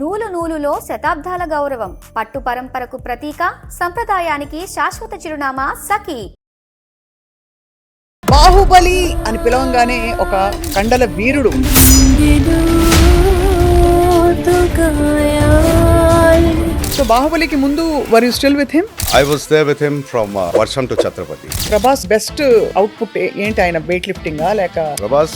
నూలు నూలులో శతాబ్దాల గౌరవం, పట్టు పరంపరకు ప్రతీక, సంప్రదాయానికి శాశ్వత చిరునామా సఖీ. బాహుబలి అని పిలవంగానే ఒక కండల వీరుడు. సో బాహుబలికి ముందు were you still with him? I was there with him from Varsham to Chhatrapati. Prabhas best output ఏంటి? ఆయన వెయిట్ లిఫ్టింగ్ లేక Prabhas,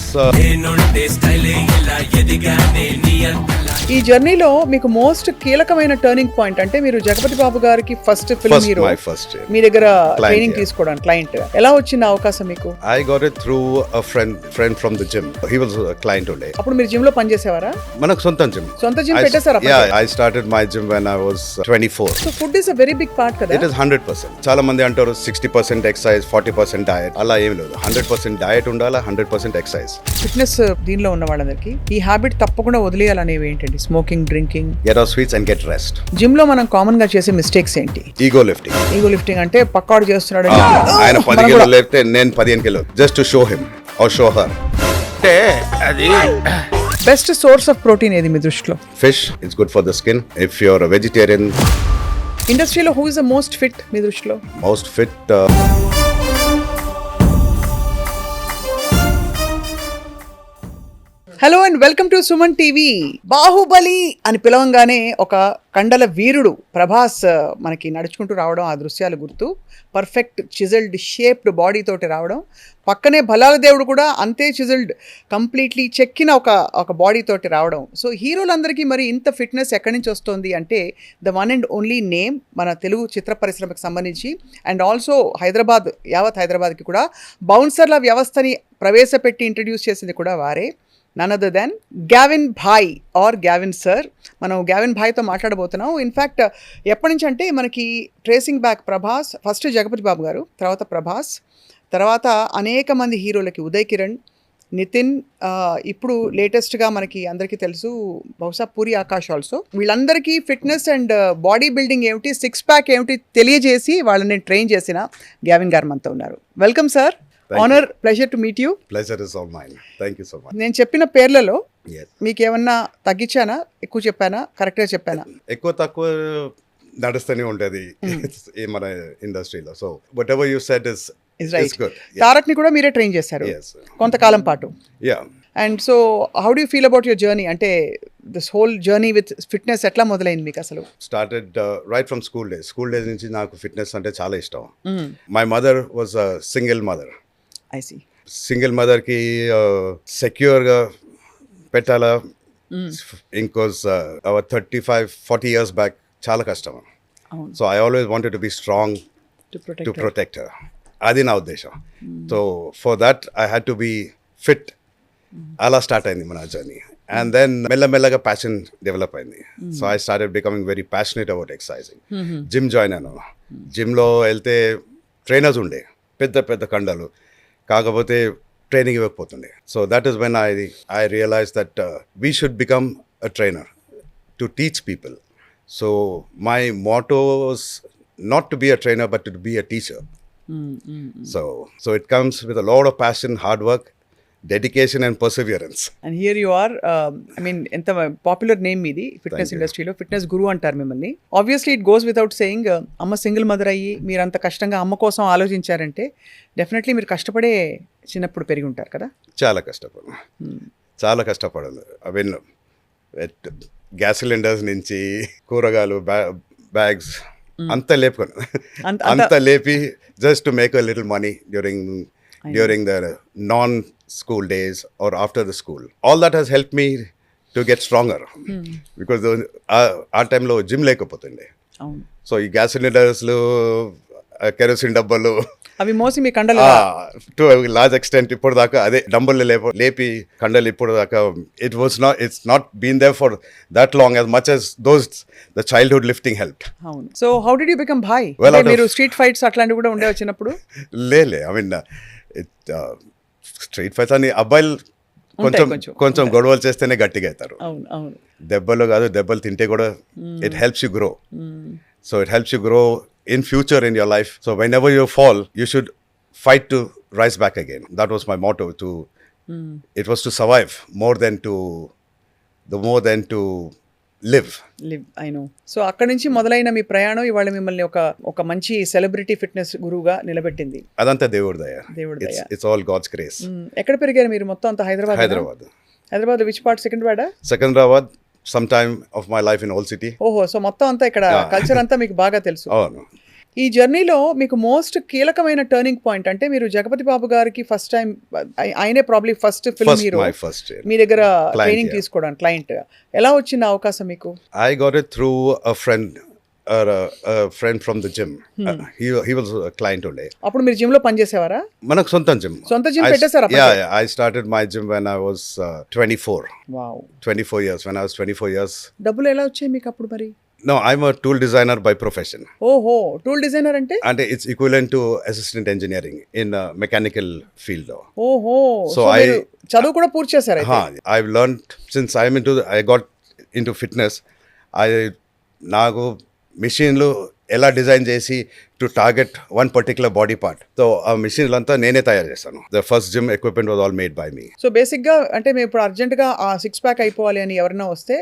ఈ జర్నీలో మీకు మోస్ట్ కీలకమైన టర్నింగ్ పాయింట్ అంటే మీరు జగపతి బాబు గారికి first film first, hero, my first year. మీ దగ్గర ట్రైనింగ్ yeah. తీసుకోవడానికి క్లయింట్ ఎలా వచ్చింది అవకాశం మీకు? I got it through a friend from the gym. He was a client only. అప్పుడు మీరు జిమ్ లో పనిచేసేవారా? Manaku sonta gym. సొంత జిమ్ పెట్టేశారా? Yeah, I started my gym when I was 24. So food is a very big part కదా. It is 100%. చాలా మంది అంటారు 60% ఎక్సర్సైజ్ 40% డయట్. అలా ఏమీ లేదు. 100% డయట్ ఉండాలి, 100% ఎక్సర్సైజ్. ఫిట్నెస్ దీనిలో ఉన్న వాళ్ళందరికీ ఈ హ్యాబిట్ తప్పకుండా వదిలేయాలనేవి ఏంటండి? Smoking, drinking, Get off sweets and get rest. Gym లో మనం కామన్ గా చేసే మిస్టేక్స్ ఏంటి? Ego lifting. ఈగో లిఫ్టింగ్ అంటే పక్కాడు చేస్తున్నాడు ఆయన 10 కిలోలు లేపితే నేను 15 కిలోలు. Just to show him or show her. Best source of protein ఏది మీ దృష్టిలో? Fish, it's good for the skin. If you're a vegetarian, ఇండస్ట్రీలో who is the most fit మీ దృష్టిలో? most fit. Hello and welcome to Suman TV. Baahubali అని పిలవంగానే ఒక కండల వీరుడు ప్రభాస్ మనకి నడుచుకుంటూ రావడం, ఆ దృశ్యాలు గుర్తు. పర్ఫెక్ట్ చిజిల్డ్ షేప్డ్ బాడీ తోటి రావడం, పక్కనే బలాల దేవుడు కూడా అంతే చిజిల్డ్, కంప్లీట్లీ చెక్కిన ఒక బాడీ తోటి రావడం. సో హీరోలందరికీ మరి ఇంత ఫిట్నెస్ ఎక్కడి నుంచి వస్తుంది అంటే the one and only name మన తెలుగు చిత్ర పరిశ్రమకు సంబంధించి అండ్ ఆల్సో హైదరాబాద్, యావత్ హైదరాబాద్కి కూడా బౌన్సర్ల వ్యవస్థని ప్రవేశపెట్టి ఇంట్రడ్యూస్ చేసింది కూడా వారే. None other than Gavin bhai or Gavin sir. మనం గ్యావిన్ భాయ్తో మాట్లాడబోతున్నాం. ఇన్ఫ్యాక్ట్ ఎప్పటి నుంచి అంటే మనకి tracing back Prabhas, first Jagapathi Babu garu, తర్వాత ప్రభాస్, తర్వాత అనేక మంది హీరోలకి ఉదయ్ కిరణ్, నితిన్, ఇప్పుడు లేటెస్ట్గా మనకి అందరికీ తెలుసు బహుశా పూరి ఆకాష్ ఆల్సో. వీళ్ళందరికీ ఫిట్నెస్ అండ్ బాడీ బిల్డింగ్ ఏమిటి, సిక్స్ ప్యాక్ ఏమిటి తెలియజేసి వాళ్ళని ట్రైన్ చేసిన గ్యావిన్ గారు మనతో ఉన్నారు. Welcome sir. Honour, pleasure to meet you. Pleasure is all mine. Thank you so much. నేను చెప్పిన పేర్లలో Yes. మీకు ఏమన్నా తగ్గించానా, ఎక్కువ చెప్పానా, కరెక్ట్గా చెప్పానా? ఎక్కువ తక్కువ నడుస్తూనే ఉంటుంది ఈ మన ఇండస్ట్రీలో. So whatever you said is good. తారక్ని కూడా మీరే ట్రైన్ చేశారు కొంతకాలం పాటు. Yeah. And so how do feel about your journey? అంటే this whole journey with fitness ఎట్లా మొదలైంది మీకు అసలు? Started right from school days నుంచి నాకు ఫిట్నెస్ అంటే చాలా ఇష్టం. My mother was a single mother. I see. Single మదర్కి సెక్యూర్గా పెట్టాలా, ఇంకోస్ 35-40 years బ్యాక్ చాలా కష్టం. So I always wanted to be strong to protect her. అది నా ఉద్దేశం. So for that I had to be fit. అలా స్టార్ట్ అయింది మన జర్నీ. అండ్ దెన్ మెల్లమెల్లగా ప్యాషన్ డెవలప్ అయింది. So I started becoming very passionate about exercising. Gym join అయ్యాను. జిమ్లో వెళ్తే ట్రైనర్స్ ఉండే, పెద్ద పెద్ద కండలు, కాకపోతే ట్రైనింగ్ ఇవ్వకపోతుండే. So that is when I realise that we should become a trainer to teach people. So my motto was not to be a trainer but to be a teacher. So it comes with a lot of passion, hard work, dedication and perseverance. And here you are. I mean ఎంత popular name మీది fitness ఇండస్ట్రీలో, fitness గురు అంటారు మిమ్మల్ని. Obviously it goes without saying, అమ్మ single mother అయ్యి మీరు అంత కష్టంగా అమ్మ కోసం ఆలోచించారంటే డెఫినెట్లీ మీరు కష్టపడే చిన్నప్పుడు పెరిగి ఉంటారు కదా. చాలా కష్టపడాలి. ఐ మీన్ గ్యాస్ సిలిండర్స్ నుంచి కూరగాయలు, బ్యాగ్స్ అంతా లేపి just to make a little money during the non-school days or after the school. All that has helped me to get stronger. Because ఆ టైంలో జిమ్ లేకపోతుండే. సో ఈ గ్యాస్ సిలిండర్స్లు, కెరోసిన్ డబ్బాలు అవి మోసి మీ కండలు టు లార్జ్ ఎక్స్టెంట్ ఇప్పుడు దాకా అదే డంబుల్ని లేపి కండలు ఇప్పుడు దాకా it's not been there for that long as much as the childhood lifting helped. అవును. So how did you become bhai? మీరు స్ట్రీట్ ఫైట్స్ అట్లాంటివి కూడా ఉండే వచ్చినప్పుడు? లేలే. ఐ మీన్ స్ట్రీట్ ఫైట్స్ అని అబ్బాయిలు కొంచెం గొడవలు చేస్తేనే గట్టిగా అవుతారు. దెబ్బలు కాదు, దెబ్బలు తింటే కూడా it helps you grow. So it helps you grow in future in your life. So whenever you fall, you should fight to rise back again. That was my motto. It was to survive more than to live. I know. So అక్కడ నుంచి మొదలైన మీ ప్రయాణం ఇవాళ మిమ్మల్ని ఒక మంచి celebrity fitness గురువుగా నిలబెట్టింది. అదంతా దేవుడి దయ. దేవుడి దయ. It's all God's grace. ఎక్కడ పెరిగారు మీరు? మొత్తం అంతా Hyderabad which part? Secunderabad, some time of my life in Old City. ఓహో, సో మొత్తం అంతా ఇక్కడ కల్చర్ అంతా మీకు బాగా తెలుసు. అవును. ఈ జర్నీలో మీకు మోస్ట్ కీలకమైన టర్నింగ్ పాయింట్ అంటే మీరు జగపతి బాబు గారికి ఫస్ట్ టైం, ఆయనే ప్రాబ్లీ ఫస్ట్ ఫిల్మ్ హీరో మీ దగ్గర ట్రైనింగ్ తీసుకోవడానికి క్లయింట్. ఎలా వచ్చింది అవకాశం మీకు? I got it through a friend from the gym. He was a client only. అప్పుడు మీరు జిమ్ లో పనిచేసేవారా? మనకు సొంత జిమ్ పెట్టేశారా? Yeah, I started my gym when I was 24. Wow. 24 years. When I was 24 years. డబ్బులు ఎలా వచ్చాయి మీకు అప్పుడు మరి? No, I'm a tool designer by profession. ఓహో, టూల్ డిజైనర్ అంటే? And it's equivalent to assistant engineering in mechanical field. ఓహో, So మీరు చదువు కూడా పూర్తి చేశారు అయితే? I've learned since I got into fitness. నాకు మిషన్లు ఎలా డిజైన్ చేసి to target one particular body part. So ఆ మిషన్లు అంతా నేనే తయారు చేశాను. The first gym equipment was all made by me. So బేసిక్గా అంటే మేము ఇప్పుడు అర్జెంట్గా ఆ 6 ప్యాక్ అయిపోవాలి అని ఎవరైనా వస్తే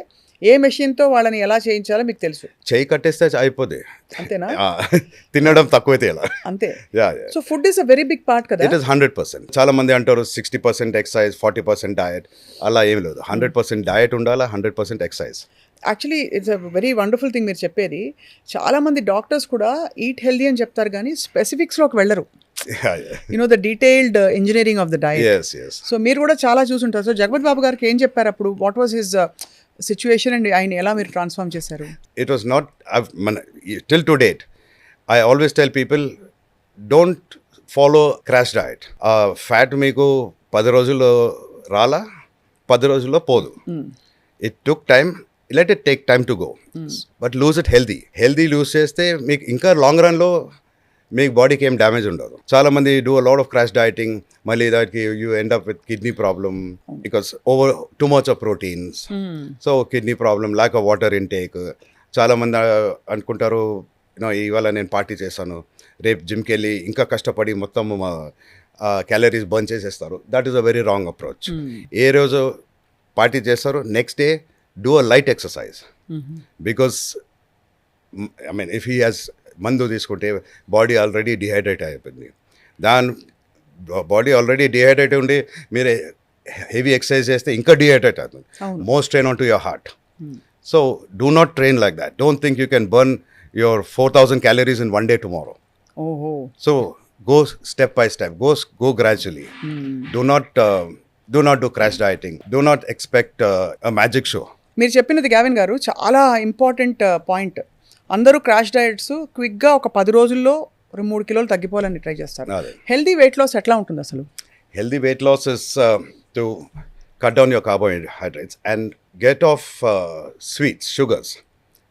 ఏ మెషిన్తో వాళ్ళని ఎలా చేయించాలో మీకు తెలుసు? చేయి కట్టేస్తే అయిపోద్ది. అంతేనా? తినడం తక్కువైతే ఎలా? అంతే. So food is a very big part కదా? It is 100%. చాలా మంది అంటారు 60% ఎక్సర్సైజ్ 40% డయట్. అలా ఏం లేదు. 100% డయట్ ఉండాలా, 100% exercise. Actually it's a very wonderful thing మీరు చెప్పేది. చాలామంది డాక్టర్స్ కూడా ఈట్ హెల్దీ అని చెప్తారు కానీ స్పెసిఫిక్స్లోకి వెళ్ళరు. The detailed engineering of the diet. So మీరు కూడా చాలా చూసుంటారు. సో జగపతి బాబు గారికి ఏం చెప్పారు అప్పుడు? What was his situation and ఆయన ఎలా మీరు ట్రాన్స్ఫార్మ్ చేశారు? It was not till to date. I always tell people don't follow crash diet. Fat మీకు 10 రోజుల్లో రాలా, 10 రోజుల్లో పోదు. It took time. Let it take time to go. But lose it healthy lose చేస్తే మీకు ఇంకా లాంగ్ రన్లో మీకు బాడీకి ఏం డ్యామేజ్ ఉండదు. చాలా మంది do a lot of crash dieting, మళ్ళీ దానికి you end up with kidney problem because over too much of proteins. So kidney problem, lack of water intake. చాలా మంది అనుకుంటారు ఇవాళ నేను పార్టీ చేస్తాను, రేపు జిమ్కి వెళ్ళి ఇంకా కష్టపడి మొత్తం క్యాలరీస్ బర్న్ చేసేస్తారు. That is a very wrong approach. ఏ రోజు పార్టీ చేస్తారు, next day do a light exercise. Because I mean if he has మందు తీసుకుంటే బాడీ ఆల్రెడీ డిహైడ్రేట్ అయిపోయింది. దాని బాడీ ఆల్రెడీ డిహైడ్రేట్ ఉండి మీరు హెవీ ఎక్సర్సైజ్ చేస్తే ఇంకా డిహైడ్రేట్ అవుతుంది. More strain on to your heart. So do not train like that. Don't think you can burn your 4000 calories in one day tomorrow. So go step by step, go gradually. Do not do crash dieting. Do not expect a magic show. మీరు చెప్పినది Gavin గారు చాలా important point. అందరూ crash diets క్విక్గా ఒక 10 రోజుల్లో 3 కిలోలు తగ్గిపోవాలని ట్రై చేస్తారు. హెల్దీ వెయిట్ లాస్ ఎట్లా ఉంటుంది అసలు? Healthy weight loss is to cut down your carbohydrates and get off sweets, sugars.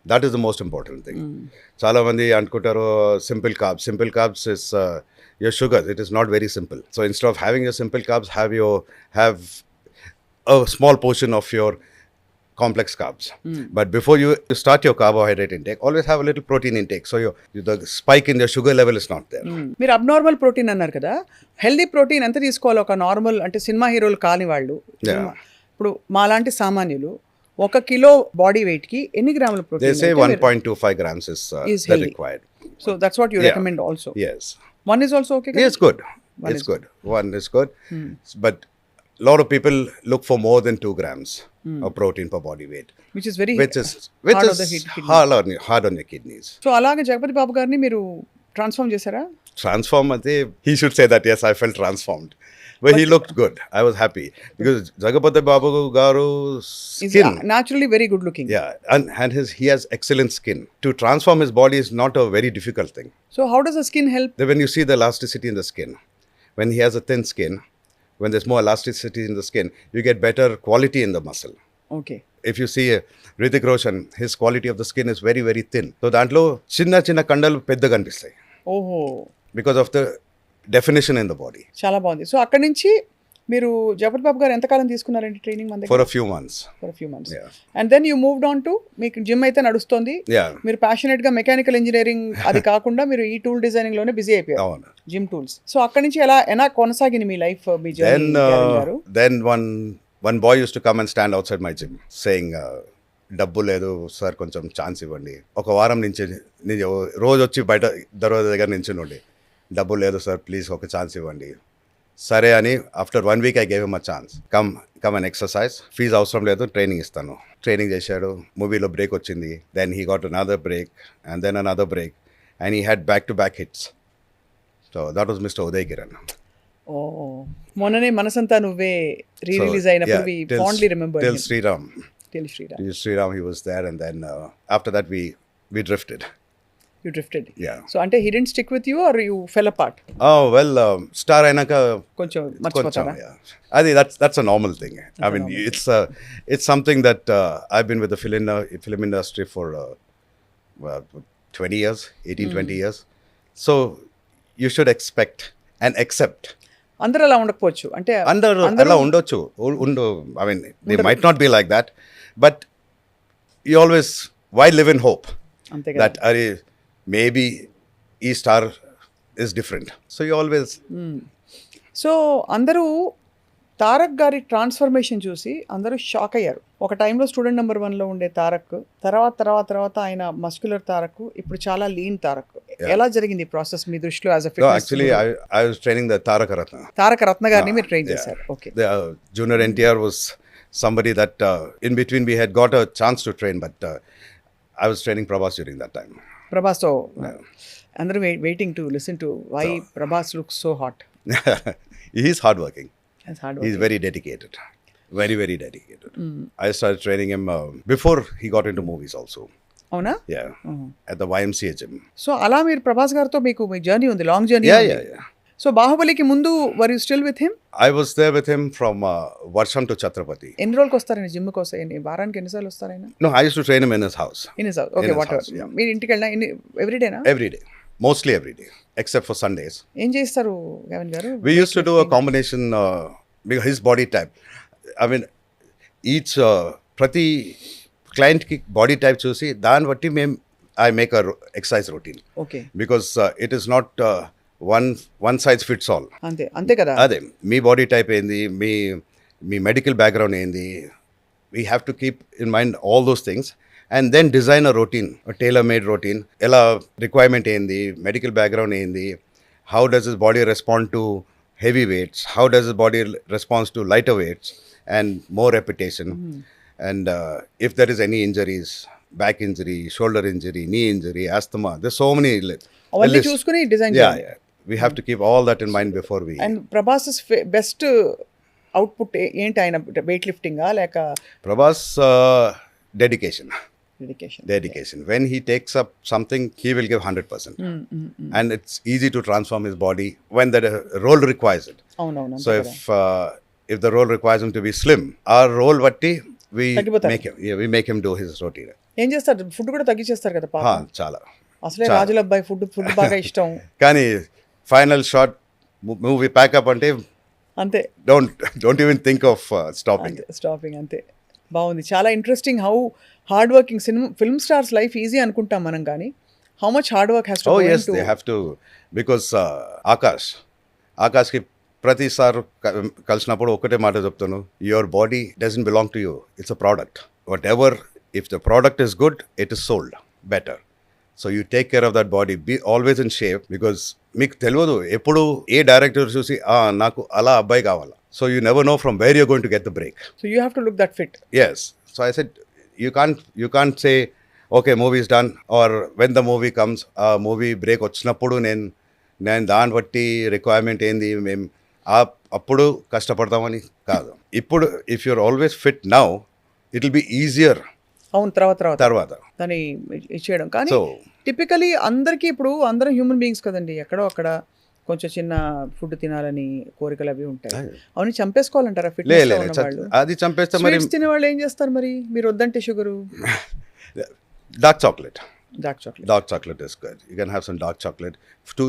That is the most important thing. చాలా మంది అనుకుంటారు simple carbs is your sugars. It is not very simple. So instead of having your simple carbs, have a small portion of your complex carbs. But before you start your carbohydrate intake, always have a little protein intake. So the spike in your sugar level is not there. మీరు abnormal protein అన్నారు కదా, healthy protein ఎంత తీసుకోవాలి? ఒక normal అంటే cinema హీరోలు కాని వాళ్ళు, ఇప్పుడు మాలాంటి సామాన్యులు 1 కిలో బాడీ వెయిట్ కి ఎన్ని గ్రాముల protein? They say 1.25 grams is the required. So that's what you recommend also? Yes. One is also okay? Yes, good. It's good. One is good. But a lot of people look for more than 2 grams of protein per body weight. Which is very hard on your kidneys. So అలాగే జగపతి బాబు గారిని మీరు transform చేశారా? Transform అంటే he should say that yes, I felt transformed. But he looked good. I was happy because Jagapati Babu Garu's skin is naturally very good looking. Yeah, and he has excellent skin. To transform his body is not a very difficult thing. So how does the skin help? When you see the elasticity in the skin, when he has a thin skin, when there's more elasticity in the skin, you get better quality in the muscle. Okay. If you see Hrithik Roshan, his quality of the skin is very, very thin. So dantlo chinna kandalu peddaga kanipistayi. Oh. Because of the definition in the body. చాలా బాగుంది. So అక్కడ నుంచి మీరు జగపతి బాబు గారు ఎంతకాలం తీసుకున్నారండి training? మన దగ్గర For a few months. Yeah. And then you moved on to మీకు జిమ్ అయితే నడుస్తుంది. Yeah. మీరు ప్యాషనేట్ గా మెకానికల్ ఇంజనీరింగ్ అది కాకుండా మీరు ఈ టూల్ డిజైనింగ్ లోనే బిజీ అయిపోయారు. అవును. Gym tools. సో అక్కడ నుంచి ఎలా కొనసాగింది మీ life, me journey? Then one boy used to come and stand outside my gym saying, డబ్బు లేదు సార్, కొంచెం ఛాన్స్ ఇవ్వండి. ఒక వారం నుంచి నేను రోజు వచ్చి బయట దర్వాజా దగ్గర నించుండి, డబ్బు లేదు సార్ ప్లీజ్ ఒక ఛాన్స్ ఇవ్వండి. సరే అని after 1 week I gave him a chance. Come and exercise, fee అవసరం లేదు, ట్రైనింగ్ ఇస్తాను. ట్రైనింగ్ చేశాడు, మూవీలో బ్రేక్ వచ్చింది, then he got another break and then another break and he had back to back hits. So that was mister Uday Kiran. ఓ మొన్ననే Manasantha Nuvve release అయినప్పుడు we fondly remember Till Sriram. Till Sriram. Till Sriram he was there, and then after that we drifted. You drifted. Yeah. So ante he didn't stick with you or you fell apart? Oh well, star ainaka కొంచెం మర్చిపోతారా? Adi that's a normal thing. I mean it's something that I've been with the film industry for 20 years, 20 years. So you should expect and accept. అందరూ అలా ఉండకపోవచ్చు, అంటే అందరూ అలా ఉండొచ్చు, I mean they might not be like that, but you always why live in hope అంతే కదా. that maybe ఈ star is different, so you always so అందరూ తారక్ గారి ట్రాన్స్ఫర్మేషన్ చూసి అందరూ షాక్ అయ్యారు. ఒక టైంలో స్టూడెంట్ నెంబర్ 1లో ఉండే తారక్ తర్వాత ఆయన మస్క్యులర్ తారక్, ఇప్పుడు చాలా లీన్ తారక్. ఎలా జరిగింది ప్రాసెస్ మీ దృష్టిలో as a fitness? actually I was training the తారక రత్న గారిని మీరు ట్రైన్ చేశారు. Okay. The junior NTR was somebody that in between we had got a chance to train, but I was training Prabhas during that time. Prabhas తో అందరూ waiting to listen to why Prabhas looks so hot. He is hardworking. He's very dedicated. Very dedicated. I started training him before he got into movies also. అవునా? Yeah. At the YMCA gym. So అలా మీరు ప్రభాస్ గారితో మీకు మీ journey ఉంది, long journey. Yeah. So బాహుబలికి ముందు were you still with him? I was there with him from Varsham to Chhatrapati. ఎన్ని రోజులకి వస్తారండి జిమ్కి? వస్తాయి వారానికి ఎన్నిసార్లు వస్తారైనా? No, I used to train him in his house. In his house. Okay. What ever. మీరు ఇంటికి వెళ్ళినా ఎవ్రీడేనా? Every day. Mostly every day except for Sundays. ఏం చేస్తారు గవిన్ గారు? We used to do a combination because his body type. I mean each prati client ki body type చూసి దాన్ని బట్టి I make a exercise routine. Okay. Because it is not one size fits all. అంతే కదా. అదే మీ body type ఏంది, మీ medical background ఏంది, we have to keep in mind all those things and then design a routine, tailor made routine. ఎలా requirement ఏంది, medical background ఏంది, how does his body respond to heavy weights, how does his body responds to lighter weights and more repetition. And if there is any injuries, back injury, shoulder injury, knee injury, asthma, there's so many అవన్నీ చూసుకుని design చేయాలి. yeah, we have to keep all that in mind before we. And Prabhas best output ఏంటి? ఆయన wait లిఫ్టింగా లేక Prabhas dedication. Dedication? When he takes up something, he will give 100%. And it's easy to transform his body when the role requires it. అవునవును. So if the role requires him to be slim, our role vatti we make him do his routine. ఏం చేస్తారు? Food కూడా తగ్గించేస్తారు కదా పాప. చాలా అసలే రాజుల అబ్బాయి ఫుడ్ బాగా ఇష్టం. కానీ ఫైనల్ షాట్ మూవీ ప్యాకప్ అంటే అంతే, don't even think of stopping. అంతే. బాగుంది, చాలా interesting. How hard working film stars life easy అనుకుంటాం మనం, కానీ how much hard work has to. Oh yes, they have to, because ఆకాష్కి ప్రతిసారి కలిసినప్పుడు ఒకటే మాట చెప్తాను, your body doesn't belong to you, it's a product. Whatever, if the product is good, it is sold better. So you take care of that body, be always in shape. Because మీకు తెలియదు ఎప్పుడు ఏ director చూసి నాకు అలా అబ్బాయి కావాలా. So you never know from where you're going to get the break. So you have to look that fit. Yes. So I said, you can't say, okay, movie is done, or when the movie comes, movie break వచ్చినప్పుడు నేను దాన్ని బట్టి requirement ఏంది మేము అప్పుడు కష్టపడతామని కాదు. ఇప్పుడు if you're always fit now, it will be easier. అవును, తర్వాత దాన్ని ఇచ్చేయడం. కానీ టిపికలీ అందరికీ ఇప్పుడు అందరం హ్యూమన్ బీయింగ్స్ కదండి, ఎక్కడో అక్కడ కొంచెం చిన్న ఫుడ్ తినాలని కోరికలు అవి ఉంటాయి. అవన్నీ చంపేసుకోవాలంటారా ఫిట్నెస్ వాళ్ళు? అది చంపేస్తే మరి తినే వాళ్ళు ఏం చేస్తారు మరి? మీరు వద్దంటే sugar, dark chocolate is good. You can have some dark chocolate to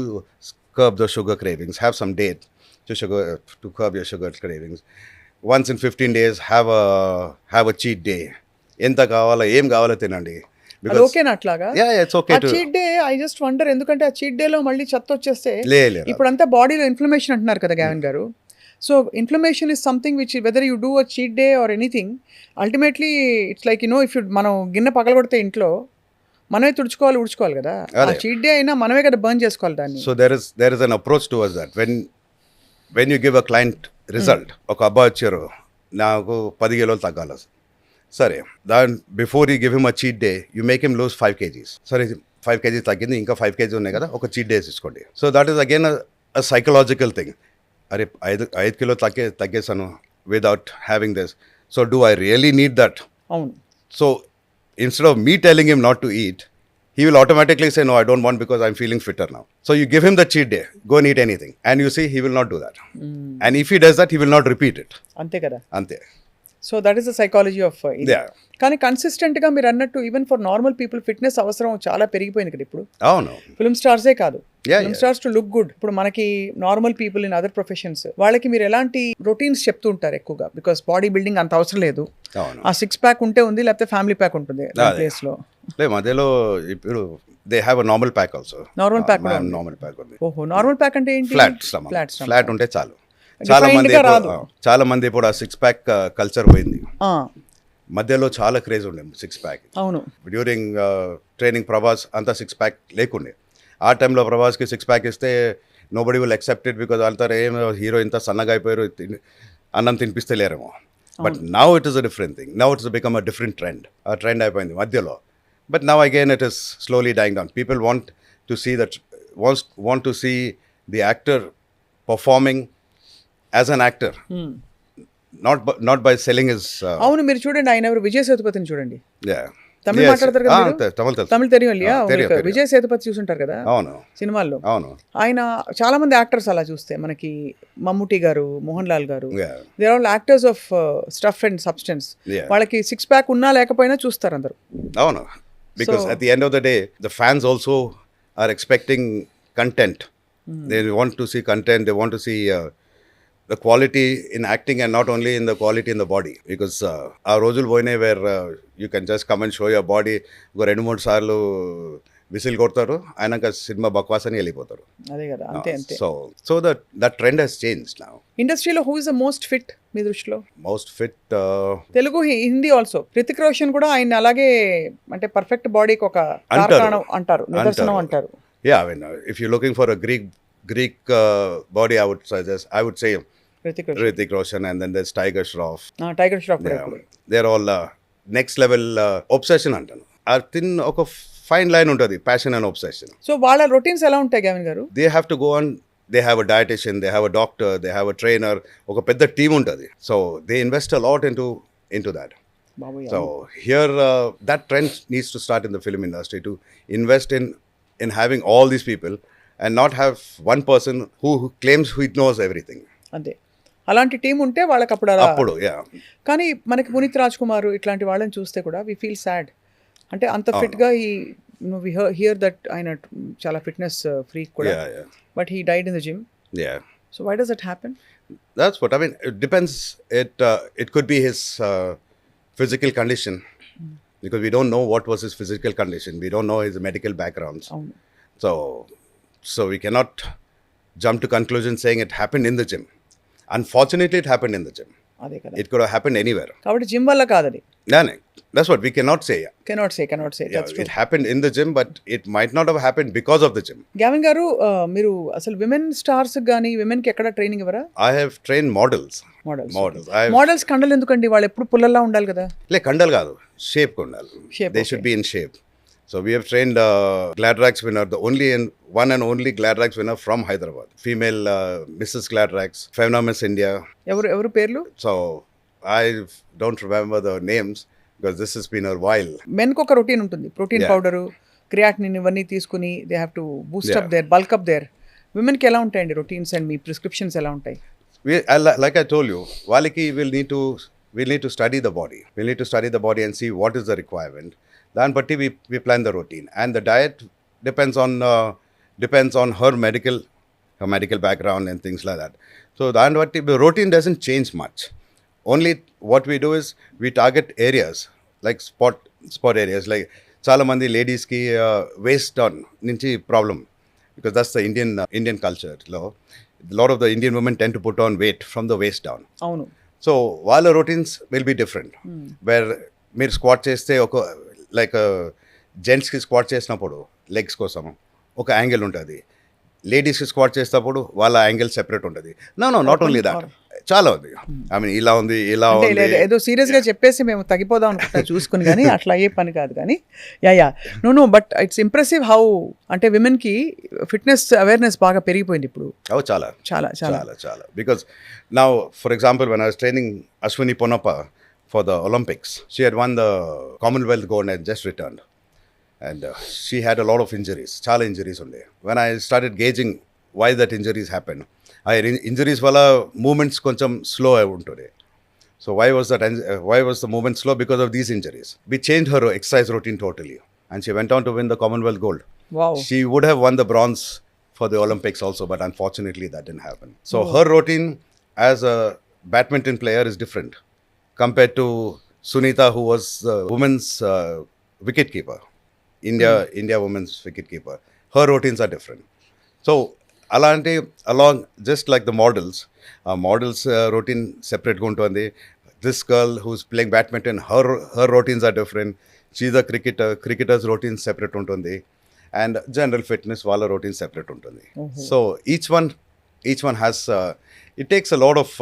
curb the sugar cravings. Have some date to curb your sugar cravings. Once in 15 days have a cheat day. ఎంత కావాలో ఏం కావాలో తినండి. ఓకేనా అట్లాగా? it's okay to cheat day. I just wonder, ఎందుకంటే ఆ cheat day లో మళ్ళీ చెత్త వచ్చేస్తే లేదు ఇప్పుడంతా బాడీలో ఇన్ఫ్లమేషన్ అంటున్నారు కదా గావిన్ గారు. So inflammation is something which whether you do a cheat day or anything, ultimately it's like if you మనం గిన్నె పగలగొడితే ఇంట్లో మనమే తుడుచుకోవాలి కదా. ఆ అదే. చీట్ డే అయినా మనమే కదా బర్న్ చేసుకోవాలి దాన్ని. So there is an approach towards that. When you give a client result, ఒక అబ్బాయి వచ్చారు, నాకు 10 కిలోలు తగ్గాలి, సరే, దాని before you give him a cheat day you make him lose 5 kgs. సరే, 5 kgs తగ్గింది, ఇంకా 5 kgs ఉన్నాయి కదా, ఒక చీట్ డేస్ తీసుకోండి. So that is again a psychological thing. అరే 5 కిలో తగ్గేసాను without having this, so do I really need that? అవును. So instead of me telling him not to eat, he will automatically say, no, I don't want because I'm feeling fitter now. So you give him the cheat day, go and eat anything. And you see, he will not do that. And if he does that, he will not repeat it. అంతే కదా. Ante. So that is the psychology of ఇది. Yeah. కానీ కన్సిస్టెంట్గా మీరు అన్నట్టు even for normal people fitness అవసరం చాలా పెరిగిపోయింది కదా ఇప్పుడు. అవును. ఫిల్మ్ స్టార్సే కాదు, Yeah, film stars to look good. ఇప్పుడు మనకి normal people in other professions వాళ్ళకి మీరు ఎలాంటి రొటీన్స్ చెప్తూ ఉంటారు ఎక్కువగా? బికాస్ బాడీ బిల్డింగ్ అంత అవసరం లేదు. అవును. ఆ 6 ప్యాక్ ఉంటే ఉంది, లేకపోతే ఫ్యామిలీ ప్యాక్ ఉంటుంది ప్లేస్లో. మధ్యలో ఇప్పుడు they have a normal pack also. Normal pack normal pack ఉంది. ఓహో, నార్మల్ ప్యాక్ అంటే ఏంటి? ఫ్లాట్ ఉంటే చాలు. చాలా మంది ఇప్పుడు ఆ 6 ప్యాక్ కల్చర్ పోయింది. మధ్యలో చాలా క్రేజ్ ఉండే 6 ప్యాక్. అవును. డ్యూరింగ్ ట్రైనింగ్ ప్రభాస్ అంతా 6 ప్యాక్ లేకుండే. ఆ టైంలో ప్రభాస్కి 6 ప్యాక్ ఇస్తే nobody will accept it, because అంటారు ఏం హీరో ఇంత సన్నగా అయిపోయారు, అన్నం తినిపిస్తే లేరేమో. But now it is a different thing. Now it's become a different trend. ఆ ట్రెండ్ అయిపోయింది మధ్యలో. But now again it is slowly dying down. People want to see the actor performing as an actor, not by selling his అవును. మీరు చూడండి, ఆయన ఎవరు, విజయ్ సేతుపతిని చూడండి. yeah. తమిళ మాట్లాడతారు కదా మీరు? తమిళ తెలియదు. తెలియదు. విజయ్ సేతుపతి చూసుంటారు కదా అవును సినిమాల్లో. అవును. ఆయన చాలా మంది యాక్టర్స్ అలా చూస్తే మనకి మమ్ముటి గారు, మోహన్ లాల్ గారు, Yeah. They are all actors of stuff and substance. Yeah. వాళ్ళకి 6 ప్యాక్ ఉన్నా లేకపోయినా చూస్తారు అందరు. అవును. Because at the end of the day, the fans also are expecting content. They want to see content. They want to see the quality in acting and not only in the quality in the body. Because ఆ రోజులు పోయినాయి where you can just come and show your body. ఒక 2-3 సార్లు whistle కొడతారు, ఆయనక cinema బక్వాస్ అని వెళ్ళిపోతారు. అదే కదా. అంతే అంతే. So that trend has changed now. ఇండస్ట్రీలో who is the most fit మీ దృష్టిలో? Most fit. Telugu, Hindi also. Hrithik Roshan కూడా ఆయన అలాగే, అంటే పర్ఫెక్ట్ బాడీకి ఒక తార్కాణం అంటారు, నిదర్శనం అంటారు. Yeah, I mean, if you're looking for a Greek body, I would say Hrithik Roshan, and then there's Tiger Shroff. Tiger Shroff. They're all next level obsession అంటాను. ఆ తిన్ ఒక ఫైన్ లైన్ ఉంటుంది, ప్యాషన్ అండ్ obsession. సో వాళ్ళ routines ఎలా ఉంటాయి Gavin గారు? They have to go on. They have a dietitian, they have a doctor, they have a trainer. ఒక పెద్ద టీమ్ ఉంటుంది. So they invest a lot into that. So here that trend needs to start in the film industry, to invest in having all these people and not have one person who claims he knows everything. అంతే. అలాంటి team ఉంటే వాళ్ళకి అప్పుడు కానీ మనకి పునీత్ రాజ్ కుమార్ ఇట్లాంటి వాళ్ళని చూస్తే కూడా వి ఫీల్ సాడ్. అంటే అంత ఫిట్గా వి హియర్ దట్ ఆయన చాలా ఫిట్నెస్ ఫ్రీక్ కూడా, but he died in the gym. So why does that happen? That's what I mean. It depends. It could be his physical condition, because we don't know what was his physical condition. We don't know his medical backgrounds. So we cannot jump to conclusion saying it happened in the gym. Unfortunately, it happened in the gym. అదే కదా. It could have happened anywhere. కాబట్టి gym వల్ల కాదని. No, that's what we cannot say. Cannot say. That's true. It happened in the gym, but it might not have happened because of the gym. Gavin గారు, మీరు అసలు women stars కానీ women కి ఎక్కడ training ఇవ్వరా? I have trained models. Models కండలు ఎందుకండి? వాళ్ళు ఎప్పుడు పుల్లల్లా ఉండాలి కదా. కండలు కాదు, షేప్ ఉండాలి. They should be in shape. So we have trained Gladrax winner, the one and only Gladrax winner from Hyderabad. Female Mrs. Gladrax, Femina Miss India. ఎవరు పేర్లు? So I don't remember the names because this has been a while. Men కు ఒక routine ఉంటుంది, protein powder, creatinine ఇవన్నీ తీసుకుని they have to boost up there, bulk up there. Women కి ఎలా ఉంటాయండి రొటీన్స్ అండ్ మీ ప్రిస్క్రిప్షన్స్ ఎలా ఉంటాయి? Like I told you, వాళ్ళకి we'll need to study the body. We'll need to study the body and see what is the requirement. దాన్ని బట్టి we plan the routine, and the diet depends on her medical background and things like that. So దాన్ని బట్టి the routine doesn't change much. Only what we do is we target areas like spot areas, like చాలా మంది లేడీస్కి waist down నుంచి problem, because that's the Indian culture లో A lot of the Indian women tend to put on weight from the waist down. అవును. So వాళ్ళ routines will be different. Where మీరు squat చేస్తే ఒక లైక్ జెంట్స్కి squat చేసినప్పుడు legs కోసం ఒక యాంగిల్ ఉంటుంది, లేడీస్కి స్క్వాట్ చేసేటప్పుడు వాళ్ళ యాంగిల్ సెపరేట్ ఉంటుంది. నో నాట్ ఓన్లీ దాట్, చాలా ఉంది. ఐ మీన్ ఇలా ఉంది, ఇలా అంటే ఉంది. ఏదో సీరియస్గా చెప్పేసి మేము తగ్గిపోదాం అనుకుంటా చూసుకుని, కానీ అట్లా అయ్యే పని కాదు. కానీ yeah no but it's impressive how అంటే విమెన్కి ఫిట్నెస్ అవేర్నెస్ బాగా పెరిగిపోయింది ఇప్పుడు. చాలా చాలా చాలా చాలా చాలా. Because now for example when I was training Ashwini Ponnappa for the Olympics, she had won the Commonwealth gold and just returned. And she had a lot of injuries, chala injuries only. When I started gauging why that injuries happened, injuries wala movements koncham slow untude. So why was the movement slow? Because of these injuries. We changed her exercise routine totally, and she went on to win the Commonwealth gold. Wow. She would have won the bronze for the Olympics also, but unfortunately that didn't happen. So her routine as a badminton player is different compared to Sunita, who was the women's wicket keeper, India women's wicket keeper. Her routines are different. So along just like the models routine separate ga untundi. This girl who's playing badminton, her routines are different. She's a cricketer's routine separate untundi, and general fitness wala routine separate untundi. So each one has it takes a lot of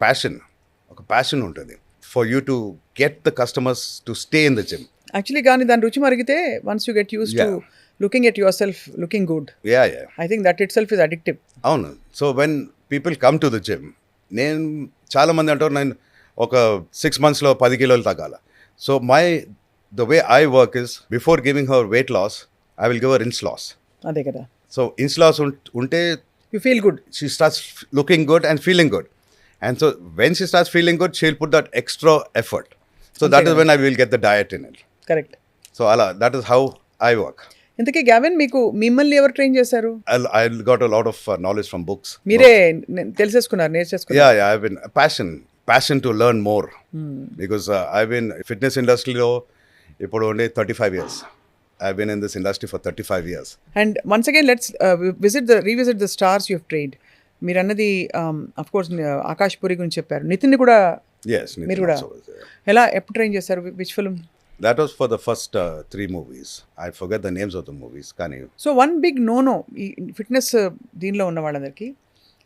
passion. ఒక passion ఉంటుంది for you to get the customers to stay in the gym. Actually కానీ దాని రుచి మరిగితే once you get used to looking at yourself looking good, I think that itself is addictive. అవును. So when people come to the gym, నేను చాలామంది అంటారు నేను ఒక 6 monthsలో 10 kilos తగ్గాల. So the way I work is before giving her weight loss I will give her ఇన్స్ loss. అదే కదా. సో ఇన్స్ లాస్ ఉంటే you feel good, she starts looking good and feeling good. And so when she starts feeling good, she'll put that extra effort. So that is when I will get the diet in it. Correct. So that is how I work. ఇంతకీ Gavin మీకు మిమ్మల్ని ఎవరు train చేశారు? I got a lot of knowledge from books. మీరే తెలిసేసుకున్నారు, నేర్చేసుకున్నారు? Yeah, I've been passion to learn more. Because I've been fitness industry lo ippudu only 35 years. I've been in this industry for 35 years. And once again let's revisit the stars you have trained. మీరు అన్నది of course Akash puri గురించి చెప్పారు, నితిన్ కూడా. Yes, మీరు కూడా ఎలా ఎప్పుడు train చేశారు? Which film? That was for the first 3 movies. I forget the names of the movies. కానీ సో వన్ బిగ్ నో ఈ ఫిట్నెస్ దీనిలో ఉన్న వాళ్ళందరికీ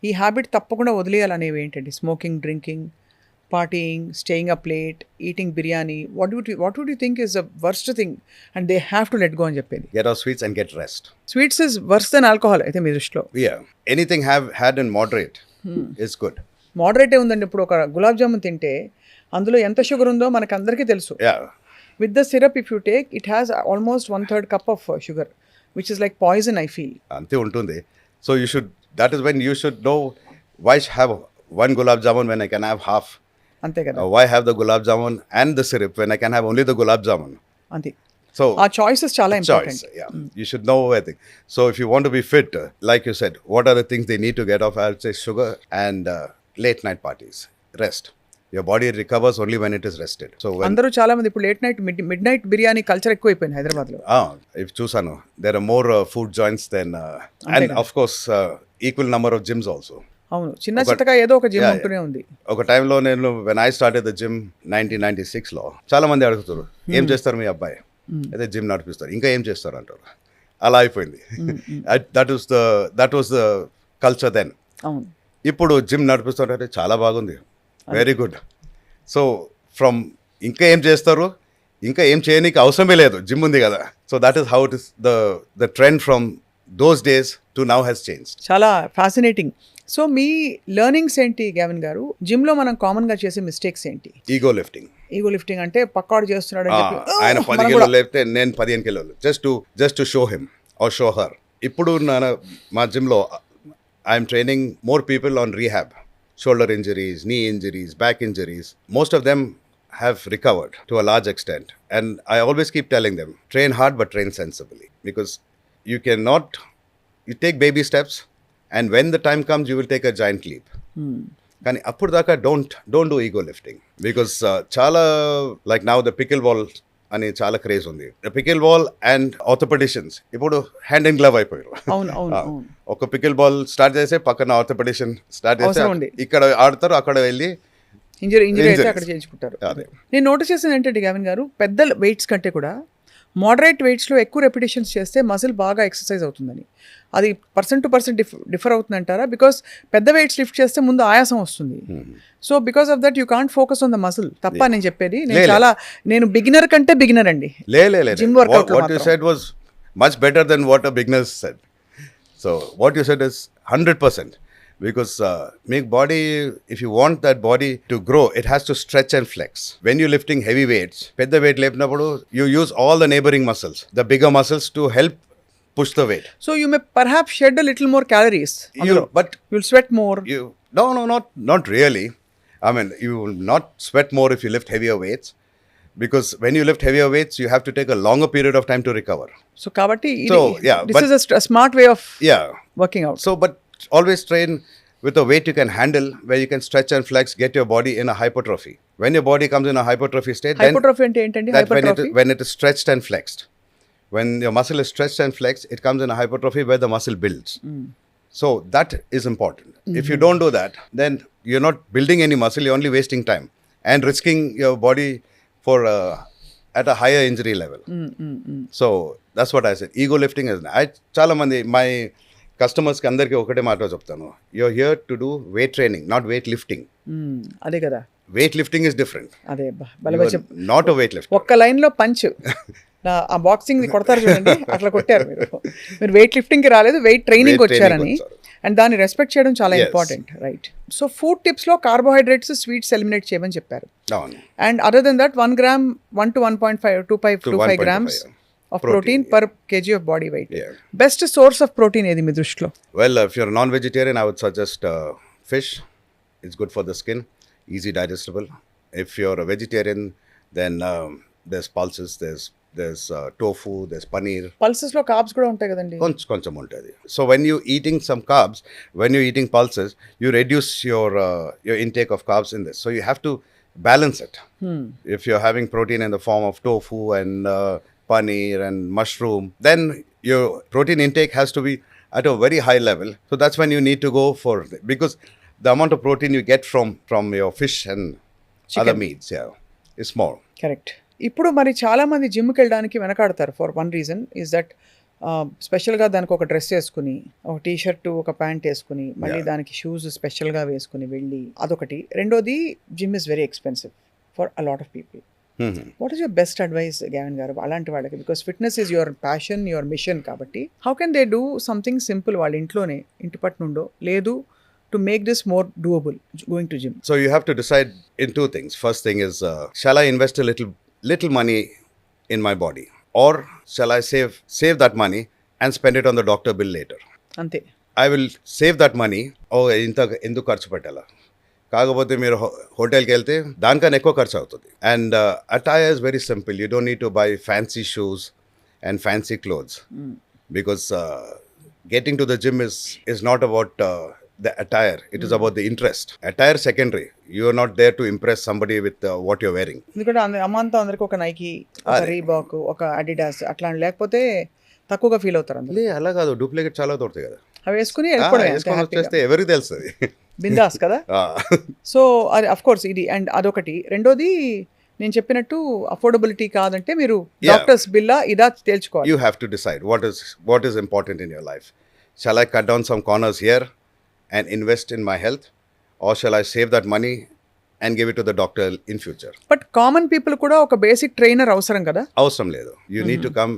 ఈ హ్యాబిట్ తప్పకుండా వదిలేయాలనేవి ఏంటండి? Smoking, drinking, partying, staying up late, eating biryani. What would you think is the worst thing and they have to let go అని చెప్పేది? Get off sweets and get rest. Sweets is worse than alcohol అయితే మీ దృష్టిలో? Yeah, anything had in moderate is good. మోడరేటే ఉందండి. ఇప్పుడు ఒక గులాబ్ జామున్ తింటే అందులో ఎంత షుగర్ ఉందో మనకు అందరికీ తెలుసు. Yeah. With the syrup if you take, it has almost 1/3 cup of sugar, which is like poison, I feel. అంతే ఉంటుంది. So that is when you should know why have one gulab jamun when I can have half. అంతే కదా. Why have the gulab jamun and the syrup when I can have only the gulab jamun? అంతే. So ఆ choices చాలా important. Yeah. You should know everything. So if you want to be fit, like you said, what are the things they need to get off? I would say sugar and late night parties. Rest. Your body recovers only when it is rested. So అందరూ చాలా మంది ఇప్పుడు late night mid night biryani culture ఎక్కువైపోయింది హైదరాబాద్లో. if చూసాను, there are more food joints than and of course equal number of gyms also. అవును, చిన్న చిత్తగా ఏదో ఒక జిమ్ ఉంటూనే ఉంది. ఒక టైంలో నేను when I started the gym 1996లో చాలా మంది అడుగుతారు ఏం చేస్తారు మీ అబ్బాయి, అయితే జిమ్ నడిపిస్తారు, ఇంకా ఏం చేస్తారు అంటారు. అలా అయిపోయింది. That was the culture then. అవును, ఇప్పుడు జిమ్ నడిపిస్తుంటే చాలా బాగుంది, వెరీ గుడ్. సో ఫ్రమ్ ఇంకా ఏం చేస్తారు, ఇంకా ఏం చేయడానికి అవసరమే లేదు, జిమ్ ఉంది కదా. So that is how it is the trend from those days to now has change. చాలా ఫ్యాసినేటింగ్. సో మీ లెర్నింగ్స్ ఏంటి గ్యావిన్ గారు? జిమ్లో మనం కామన్గా చేసే మిస్టేక్స్ ఏంటి? ఈగో లిఫ్టింగ్ అంటే పక్కాడు చేస్తున్నాడు, ఆయన 10 కిలోలు లేపితే నేను 15 కిలోలు, just to show him or show her. ఇప్పుడు మా జిమ్లో I'm training more people on rehab, shoulder injuries, knee injuries, back injuries. Most of them have recovered to a large extent. And I always keep telling them, train hard but train sensibly. Because you take baby steps, and when the time comes, you will take a giant leap. కానీ అప్పుడు దాకా don't do ego lifting. Because చాలా, like now the pickleball అని చాలా craze ఉంది. Pickle ball and orthopaedicians ఇప్పుడు hand and glove అయిపోయారు. అవును అవును అవును. ఒక పికిల్ బాల్ స్టార్ట్ చేస్తే పక్కన ఆర్థోపెడిషన్ స్టార్ట్ చేస్తే అవసరం ఉంది. ఇక్కడ ఆడతారు, అక్కడ వెళ్ళి ఇంజరీ అయితే Injuries. అక్కడ చేయించుకుంటారు. అదే. నేను నోటీస్ చేసింది ఏంటంటే గావిన్ గారు, పెద్ద వెయిట్స్ కంటే కూడా మోడరేట్ వెయిట్స్లో ఎక్కువ రెపిటేషన్స్ చేస్తే మజిల్ బాగా ఎక్సర్సైజ్ అవుతుందని. అది పర్సన్ టు పర్సన్ డిఫర్ అవుతుందంటారా? బికాస్ పెద్ద వెయిట్స్ లిఫ్ట్ చేస్తే ముందు ఆయాసం వస్తుంది. So because of that you can't focus on the muscle. తప్ప నేను చెప్పేది, నేను బిగినర్ కంటే బిగినర్ అండి. Gym workout what you said was much better than what a beginner said. So what you said is 100%. Because make body, if you want that body to grow, it has to stretch and flex. When you're lifting heavy weights, pedda weight lepnappudu, you use all the neighboring muscles, the bigger muscles, to help push the weight. So you may perhaps shed a little more calories. But You'll sweat more. no, not really. I mean, you will not sweat more if you lift heavier weights. Because when you lift heavier weights, you have to take a longer period of time to recover. So kabatti, yeah, this is a smart way of Yeah. working out. So, but always train with a weight you can handle, where you can stretch and flex, get your body in a hypertrophy. When your body comes in a hypertrophy state, Hypertrophy ante entandi? then Hypertrophy? when it is stretched and flexed. When your muscle is stretched and flexed, it comes in a hypertrophy where the muscle builds. So that is important. If you don't do that, then you're not building any muscle, you're only wasting time and risking your body for at a higher injury level. So that's what I said. Ego lifting is, చాలా మంది my కస్టమర్స్కి అందరికీ ఒకటే మాట చెప్తాను, you're here to do weight training, not weight lifting. అదే కదా, weight lifting is different. అదే నాట్ అ వెయిట్ లిఫ్ట్. ఒక్క లైన్లో పంచ్, ఆ బాక్సింగ్ కొడతారు చూడండి, అట్లా కొట్టారు మీరు వెయిట్ లిఫ్టింగ్ కి రాలేదు, వెయిట్ ట్రైనింగ్ వచ్చారని. అండ్ దాన్ని రెస్పెక్ట్ చేయడం చాలా ఇంపార్టెంట్, రైట్? సో ఫుడ్ టిప్స్లో కార్బోహైడ్రేట్స్, స్వీట్స్ ఎలిమినేట్ చేయమని చెప్పారు. And other than that 1 gram 1 to 1.5 to 5 grams of protein per kg of body weight. Best source of protein ఏది మీ దృష్టిలో? Well, if you're a non-vegetarian, I would suggest fish. It's good for the skin, easy digestible. If you're a vegetarian, then there's pulses, there's tofu, there's paneer. Pulses లో carbs కూడా ఉంటాయి కదండి? కొంచెం ఉంటుంది. So when you're eating some carbs, when you're eating pulses, you reduce your intake of carbs in this. So you have to balance it. If you're having protein in the form of tofu and paneer and mushroom, then your protein intake has to be at a very high level. So that's when you need to go for, because the amount of protein you get from your fish and chicken, other meats, is small. Correct. ఇప్పుడు మరి చాలా మంది జిమ్కి వెళ్ళడానికి వెనకాడతారు. For one reason is that స్పెషల్గా దానికి ఒక డ్రెస్ వేసుకుని, ఒక టీ షర్టు, ఒక ప్యాంట్ వేసుకుని, మళ్ళీ దానికి షూస్ స్పెషల్గా వేసుకుని వెళ్ళి, అదొకటి. రెండోది, gym is very expensive for a lot of people. What is your best advice Gavin గారు అలాంటి వాళ్ళకి? Because fitness is your passion, your mission కాబట్టి how can they do something simple వాళ్ళ ఇంట్లోనే, ఇంటి పట్టు నుండో, లేదు to make this more doable going to gym? So you have to decide in two things. First thing is, shall I invest a little money in my body, or shall I save that money and spend it on the doctor bill later? Ante I will save that money. ఇంత ఎందుకు ఖర్చు పెట్టాలా? కాకపోతే మీరు హోటల్కి వెళ్తే దానికన్నా ఎక్కువ ఖర్చు అవుతుంది. And attire is very simple. You don't need to buy fancy shoes and fancy clothes, because getting to the gym is not about the attire. It is about the interest. Attire secondary. You are not there to impress somebody with what you're wearing. ఎందుకంటే అమ్మంతా అందరికి ఒక Nike, ఒక Reebok, ఒక Adidas అట్లా లేకపోతే తక్కువగా feel అవుతారు అందరూ. అలా కాదు, డూప్లికేట్ చాలా దొరుకుతాయి కదా, అవి వేసుకుని వచ్చేస్తే ఎవరికి తెలుస్తుంది, బిందాస్ కదా. సో అది అఫ్ కోర్స్ ఇది. అండ్ అదొకటి. రెండోది, నేను చెప్పినట్టు అఫోర్డబిలిటీ కాదంటే మీరు డాక్టర్స్ బిల్లా ఇదా తేల్చుకోవాలి. You have to decide what is important in your life. Shall I cut down some corners here and invest in my health, or shall I save that money and give it to the doctor in future? But common people kuda oka basic trainer avasaram kada? Avasaram ledu. You need to come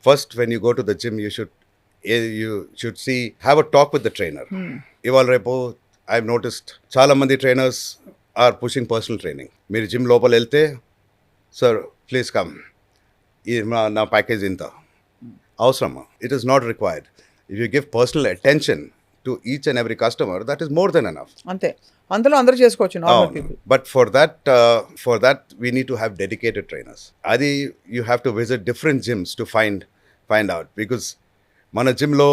first. When you go to the gym, you should have a talk with the trainer. Ival repo I've noticed chaala mandi trainers are pushing personal training. Meer gym lopal elte, sir please come, na package inta avasarama. It is not required. If you give personal attention to each and every customer, that is more than enough. Ante అందులో అందరూ చేసుకోవచ్చు, normal people. But for that we need to have dedicated trainers. Adi you have to visit different gyms to find out, because మన జిమ్లో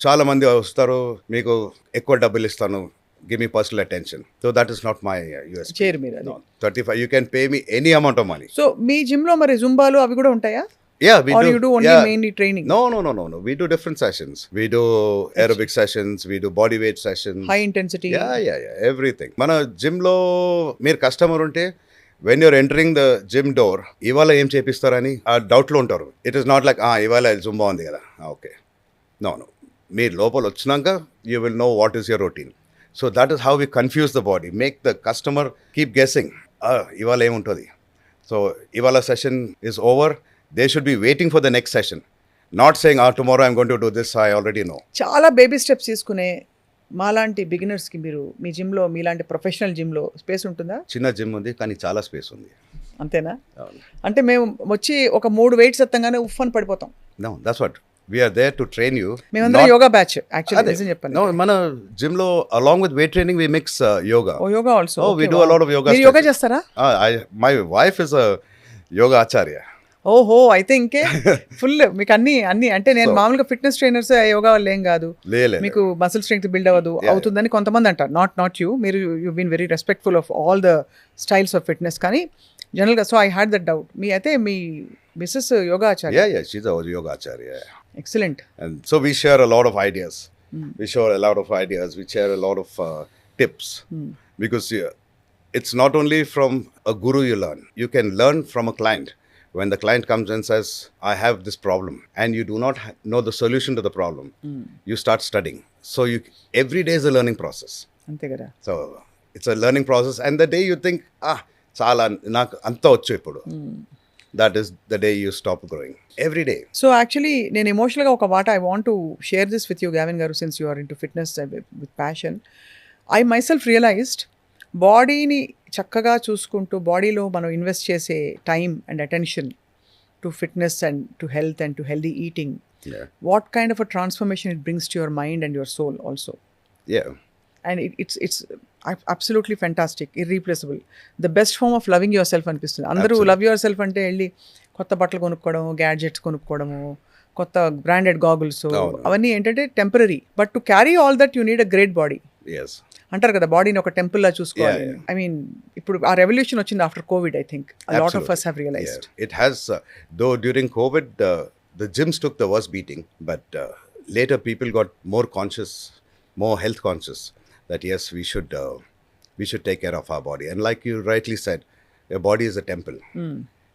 చాలా మంది వస్తారు, మీకు ఎక్కువ డబ్బులు ఇస్తాను, give me personal attention. So that is not my USP. చేయరు మీరు అది. No, 35. You can pay me any amount of money. So me gym లో మరి జుంబాలు అవి కూడా ఉంటాయా? Yeah, we Or do. you do only mainly training? No. We do different sessions. We do aerobic sessions. We do body weight sessions. High intensity? Yeah. Everything. మన gym లో మీరు customer ఉంటే when you're entering the gym door ఇవాళ ఏం చేపిస్తారని ఆ డౌట్లో ఉంటారు. ఇట్ ఈస్ నాట్ లైక్ ఇవాళ జుంబా ఉంది కదా, ఓకే. నో మీరు లోపల వచ్చినాక you will know what is your routine. So that is how we confuse the body, make the customer keep guessing ఇవాళ ఏముంటుంది. సో ఇవాళ session is over, they should be waiting for the next session, not saying tomorrow I'm going to do this, I already know. చాలా baby steps తీసుకునే మాలాంటి బిగినర్స్కి మీరు మీ జిమ్లో, మీలాంటి professional జిమ్లో స్పేస్ ఉంటుందా? చిన్న జిమ్ ఉంది కానీ చాలా స్పేస్ ఉంది. అంతేనా? అంటే మేము వచ్చి ఒక 3 వెయిట్స్ ఎత్తంగానే ఉఫ్ అని పడిపోతాం. No, that's what we are there to train you. మేమందరం యోగా బ్యాచ్ యాక్చువల్లీ, నిజం చెప్పండి. No, మన జిమ్ లో along with weight training we mix yoga. Oh yoga also? Oh, we do a lot of yoga. మీరు యోగా చేస్తారా? My wife is a yoga acharya. ఓహో, అయితే ఇంకే ఫుల్ మీకు అన్ని అంటే నేను మామూలుగా ఫిట్నెస్ ట్రైనర్స్ యోగా వల్ల ఏం కాదు, మీకు మసిల్ స్ట్రెంగ్త్ బిల్డ్ అవుతుందని కొంతమంది అంటారు. నాట్ యూ, మీరు you been very respectful of all the styles of fitness. కానీ జనరల్గా so I had that doubt. మీ అయితే మీ Mrs yoga acharya? Yeah, she's a yoga acharya. Excellent. And so we share a lot of ideas. We share a lot of ideas. We share a lot of tips. Because it's not only from a guru you learn. You can learn from a client. When the client comes and says, I have this problem, and you do not know the solution to the problem, you start studying. So every day is a learning process. అంతే కదా. So it's a learning process. And the day you think, చాలా నాకు అంతా వచ్చు ఇప్పుడు, that is the day you stop growing. Every day. So actually నేను ఎమోషనల్గా ఒక మాట I want to share this with you Gavin గారు, since you are into fitness with passion. I myself realised బాడీని చక్కగా చూసుకుంటూ బాడీలో మనం ఇన్వెస్ట్ చేసే time and attention to fitness and to health and to healthy eating, what kind of a transformation it brings to your mind and your soul also. And it's absolutely fantastic, irreplaceable, the best form of loving yourself అనిపిస్తుంది. అందరూ love your self అంటే వెళ్ళి కొత్త బట్టలు కొనుక్కోవడం, gadgets కొనుక్కోవడము, కొత్త branded goggles, అవన్నీ ఏంటంటే temporary. But to carry all that you need a great body. అంటారు కదా, బాడీని ఒక టెంపుల్ లా చూసుకోవాలి. ఐ మీన్ ఇప్పుడు ఆ రెవల్యూషన్ వచ్చింది after Covid. I think a lot of us have realized. It has, though during COVID the gyms took the worst beating, but later people got more conscious, more health conscious, that yes, we should take care of our body. And like you rightly said, your body is a temple.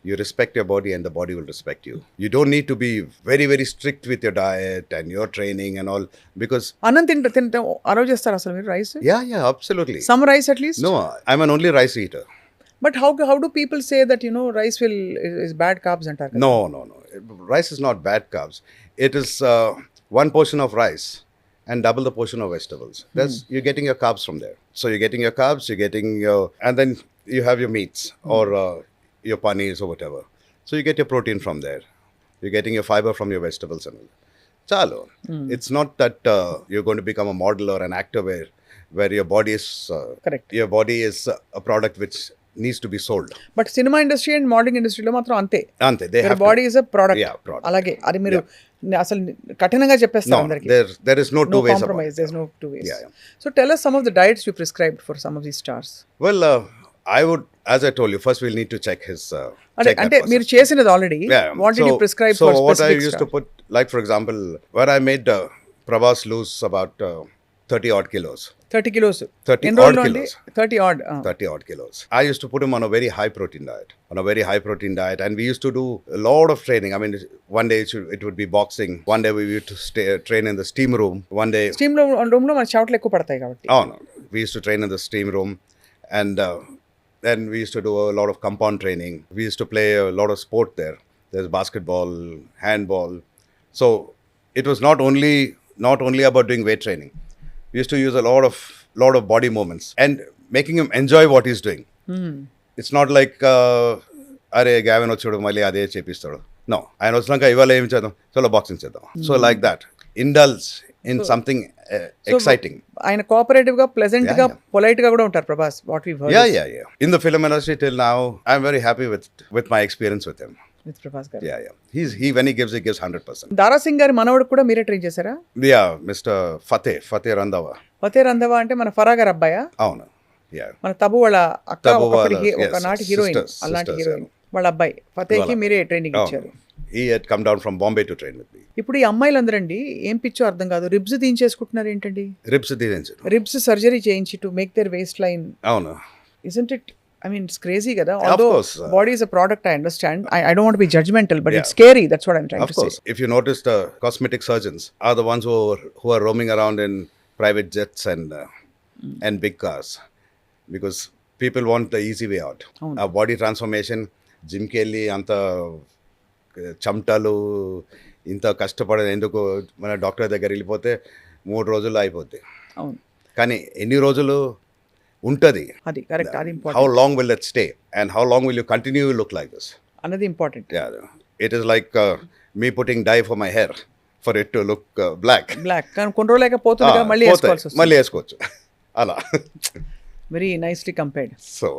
You respect your body and the body will respect you. You don't need to be very, very strict with your diet and your training and all, because... అన్నం తింటే అరవ్ చేస్తారు అసలు మీరు rice? Yeah, absolutely. Some rice at least? No, I'm an only rice eater. But how do people say that, rice is bad carbs antar? No. Rice is not bad carbs. It is one portion of rice and double the portion of vegetables. You're getting your carbs from there. So you're getting your carbs, you're getting your... And then you have your meats or your paneers or whatever. So you get your protein from there. You're getting your fiber from your vegetables and all. Chalo. It's not that you're going to become a model or an actor where your body is... Correct. Your body is a product which needs to be sold. But cinema industry and modeling industry lo matram ante. They have body is a product. Yeah, product. Alage adi మీరు అసలు కఠినంగా చెప్పేస్తారు అందరికి. There is no two ways compromise. There's no two ways. Yeah. So tell us some of the diets you prescribed for some of these stars. Well, I would, as I told you, first we'll need to check his... అంటే మీరు చేసినది already. What did you prescribe for specific what I used to put, like for example, where I made Prabhas lose about 30 odd kilos. 30 kilos. 30 odd kilos. 30 odd. 30 odd kilos. I used to put him on a very high protein diet. And we used to do a lot of training. I mean, one day it would be boxing. One day we used to train in the steam room. One day... Steam room lo మన చెమటలు ఎక్కువ పడతాయి కాబట్టి. Oh no. We used to train in the steam room. And then we used to do a lot of compound training. We used to play a lot of sport there. There's basketball, handball. So it was not only about doing weight training. We used to use a lot of body movements and making him enjoy what he's doing. It's not like are Gavin వచ్చాడు మళ్ళీ అదే చేపిస్తాడు. No, ఆయన వచ్చినాక ఇవాళ ఏం చేద్దాం, చలో boxing చేద్దాం. So like that, indulge in something exciting. ఆయన కోఆపరేటివ్ గా, ప్లెజెంట్ గా, పొలైట్ గా కూడా ఉంటారు Prabhas. What we've heard. Yeah. In the film industry till now, I'm very happy with my experience with him. With Prabhas గారు. Yeah. He when he gives 100%. దారా సింగ్ గారి మనవడు కూడా మీరే ట్రైన్ చేశారా? Yeah, Mr. Fateh Randhawa. Fateh Randhawa అంటే మన ఫరా గారు అబ్బాయా? అవును. Yeah. మన తబు వాళ్ళ అక్క తబు వాళ్ళ, ఒకనాటి yes, హీరోయిన్, sisters, అలాంటి sisters, హీరోయిన్ వాళ్ళ అబ్బాయి ఫతేకి మీరే ట్రైనింగ్ ఇచ్చారు. He had come down from Bombay to train with me. ఇప్పుడు ఈ అమ్మాయిలందరండి ఏం పిచ్చో అర్థం కాదు, రిబ్స్ తీయించేసుకుంటున్నారు ఏంటండి? Ribs తీయించారు. రిబ్స్ సర్జరీ చేయించి to make their waist line. అవును. Isn't it? I mean, it's crazy kada. Of Although course, body is a product, I understand. I don't want to be judgmental, but it's scary. That's what I'm trying Of to course. say. If you notice, the cosmetic surgeons are the ones who are roaming around in private jets and big cars, because people want the easy way out. A body transformation, gym ke liye anta chamtalu ఇంత కష్టపడేది ఎందుకు? మన doctor దగ్గర వెళ్ళిపోతే 3 రోజుల్లో అయిపోద్ది. అవును. కానీ ఎన్ని రోజులు ఉంటుంది? అది కరెక్ట్, అది important. How long will it stay and how long will you continue to look like this? అన్నది important. Yeah, it is like me putting dye for my hair for it to look black. Black కానీ కొన్ని రోజులైతే పోతుంది కదా, మళ్ళీ వేసుకోవాల్సి వస్తుంది. మళ్ళీ వేసుకోవచ్చు అలా. Very nicely compared. సో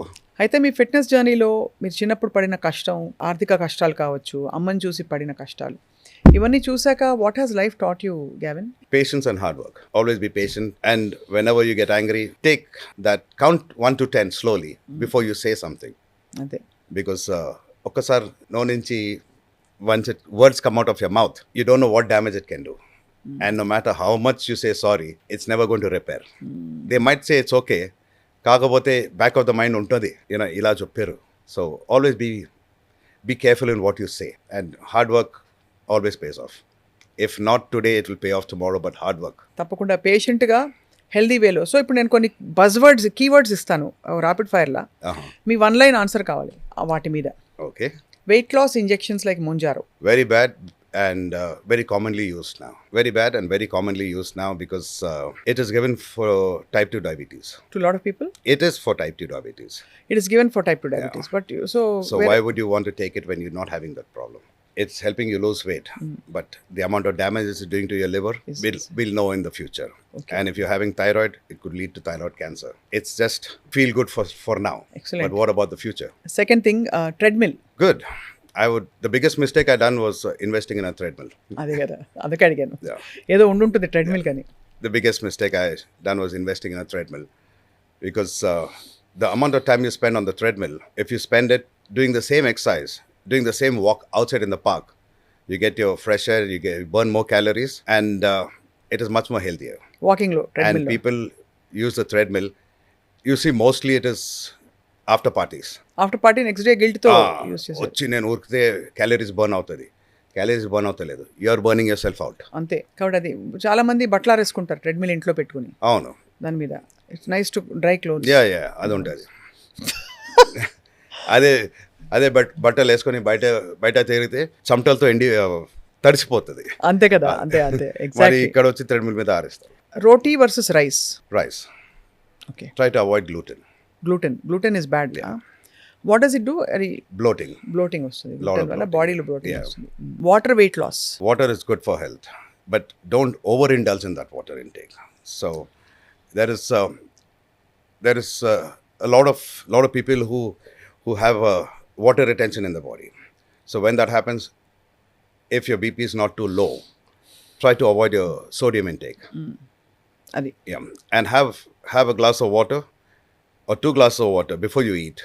అయితే మీ ఫిట్నెస్ జర్నీలో మీరు చిన్నప్పుడు పడిన కష్టం, ఆర్థిక కష్టాలు కావచ్చు, అమ్మని చూసి పడిన కష్టాలు, ఇవన్నీ చూసాక what has life taught you, Gavin? patience and hard work. Always be patient, and whenever you get angry, take that count 1 to 10 slowly before you say something, అంతే. because ఒక్కసారి నో నుంచి once words come out of your mouth, you don't know what damage it can do. And no matter how much you say sorry, it's never going to repair. They might say it's okay, కాకపోతే back of the mind ఉంటుంది, ఇలా చెప్పారు. So always be careful in what you say, and hard work always pays off. If not today, it will pay off tomorrow, but hard work. తప్పకుండా పేషెంట్గా healthy వేలో. So ఇప్పుడు నేను కొన్ని buzzwords, keywords ఇస్తాను rapid ఫైర్లా. మీ 1 లైన్ ఆన్సర్ కావాలి వాటి మీద. Okay. Weight loss injections like Mounjaro. Very bad and very commonly used now. Very bad and very commonly used now because it is given for type 2 diabetes. To lot of people It is for type 2 diabetes. It is given for type 2 diabetes. But So why would you want to take it when you're not having that problem? It's helping you lose weight, but the amount of damage it's doing to your liver, we'll know in the future. Okay. And if you're having thyroid, it could lead to thyroid cancer. It's just feel good for now. Excellent. But what about the future? Second thing treadmill. Good. The biggest mistake I done was investing in a treadmill. అదే కదా, అందుకే అడిగాను. Yeah. ఏదో ఉండుంటుంది treadmill కానీ. The biggest mistake I done was investing in a treadmill, because the amount of time you spend on the treadmill, if you spend it doing the same exercise, doing the same walk outside in the park, you get your fresh air, you burn more calories, and it is much more healthier. వాకింగ్లో treadmill. And people use the treadmill. You see, mostly it is after parties. After party next day గిల్ట్తో use చేశారు. వచ్చి నేను ఊరికితే calories burn అవుతుంది. Calories burn అవుతలేదు, you are burning yourself out. అంతే. కాబట్టి అది చాలా మంది బట్టలు ఆరేసుకుంటారు ట్రెడ్మిల్ ఇంట్లో పెట్టుకుని. అవును. దాని మీద it's nice to dry clothes. Yeah అది ఉంటుంది. అదే బట్టలు వేసుకొని బయట తిరిగితే చెమటలతో తడిసిపోతుంది. అంతే కదా, అంతే మరి ఎగ్జాక్ట్లీ. ఇక్కడ వచ్చి థ్రెడ్మిల్ మీద ఆరేస్తారు. Roti versus rice. Okay. Try to avoid gluten. Gluten is bad. What does it do? అది Bloating వస్తుంది Lot of gluten వల్ల, bloating. బాడీలో బ్లోటింగ్ Yeah. వస్తుంది. Water weight loss. Water is good for health, but don't overindulge in that water intake. So there is a lot of people who have water retention in the body. So when that happens, if your BP is not too low, try to avoid your sodium intake. అది. Yeah, and have a glass of water or 2 glasses of water before you eat.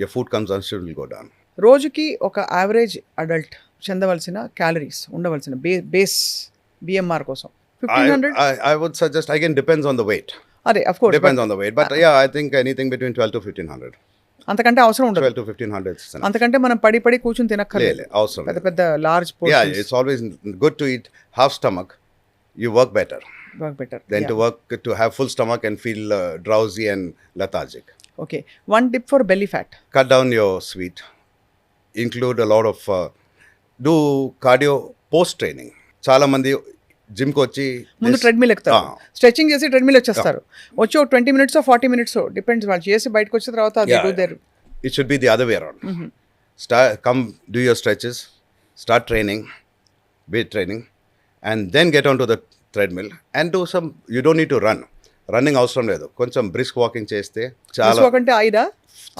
Your food consumption will go down. రోజుకి ఒక average adult చెందవలసిన calories ఉండవలసిన base BMR కోసం 1500. I would suggest, again, depends on the weight. అదే of course Depends on the weight. But yeah, I think anything between 12 to 1500. అంతకంటే అవసరం ఉండదు. 12 to 1500 is enough. అంతకంటే మనం పడి కూర్చుని తినక్కర్లేదు. Awesome. పెద్ద పెద్ద large Yeah, portions it's always good to eat half stomach. You work better work better than to have full stomach and feel drowsy and lethargic. Okay. 1 tip for belly fat. Cut down your sweet. Include a lot of do cardio post training. చాలా మంది gym కి వచ్చి ముందు treadmill ఎక్కుతారు, stretching చేసి treadmill వచ్చేస్తారు. వచ్చి ఒక 20 minutes 40 minutes డిపెండ్స్, వాళ్ళు చేసి బయటకు వచ్చిన తర్వాత it should be the other way around. Come do your stretches, start training, weight training, and then get onto the treadmill and do some. You don't need to run. Running అవసరం లేదు, కొంచెం brisk walking చేస్తే చాలా. అంటే 5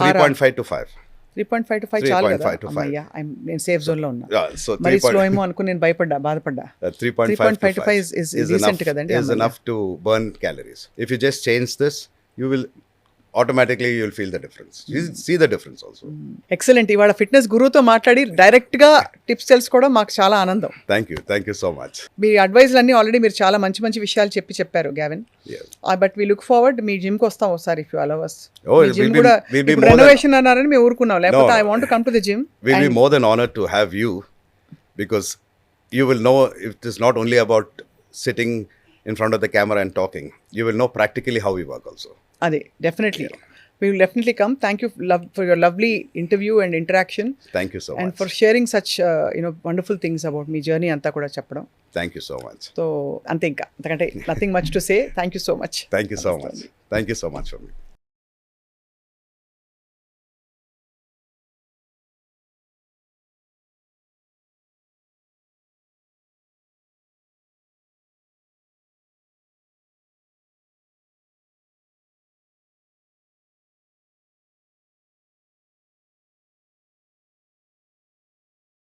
3.5 to 5. 3.5 to 5 చాలు కదా 3.5 to 5. అమ్మయ్యా నేను సేఫ్ జోన్ లో ఉన్నా. Yeah, so మరి స్లో ఏమో అనుకుని నేను బాధపడ్డా. 3.5 to 5 is decent కదండి. is enough to burn calories. If you just change this, you will automatically you'll feel the difference. You see the difference also. Excellent. ఇవాళ fitness గురువుతో మాట్లాడి డైరెక్ట్ గా టిప్స్ తెలుసుకోవడం మాకు చాలా ఆనందం. Thank you so much. మీ అడ్వైజ్లు అన్ని ఆల్రెడీ మీరు చాలా మంచి విషయాలు చెప్పారు Gavin. Yes. But we look forward మీ జిమ్ కి వస్తాం ఒకసారి if you allow us. Oh, gym we'll కూడా be more రెనోవేషన్ అన్నారని మేము ఊరుకున్నాం, లేకపోతే No. I want to come to the gym. We'll be more than honored to have you, because you will know it is not only about sitting in front of the camera and talking. You will know practically how we work also. అదే definitely we will definitely come. Thank you for your lovely interview and interaction. Thank you so and much. for sharing such wonderful things about me journey అంతా కూడా చెప్పడం. Thank you so much. So అంతే, ఇంకా అంతకంటే nothing much to say. Thank you so much. Thank you so much. Thank you so much for me.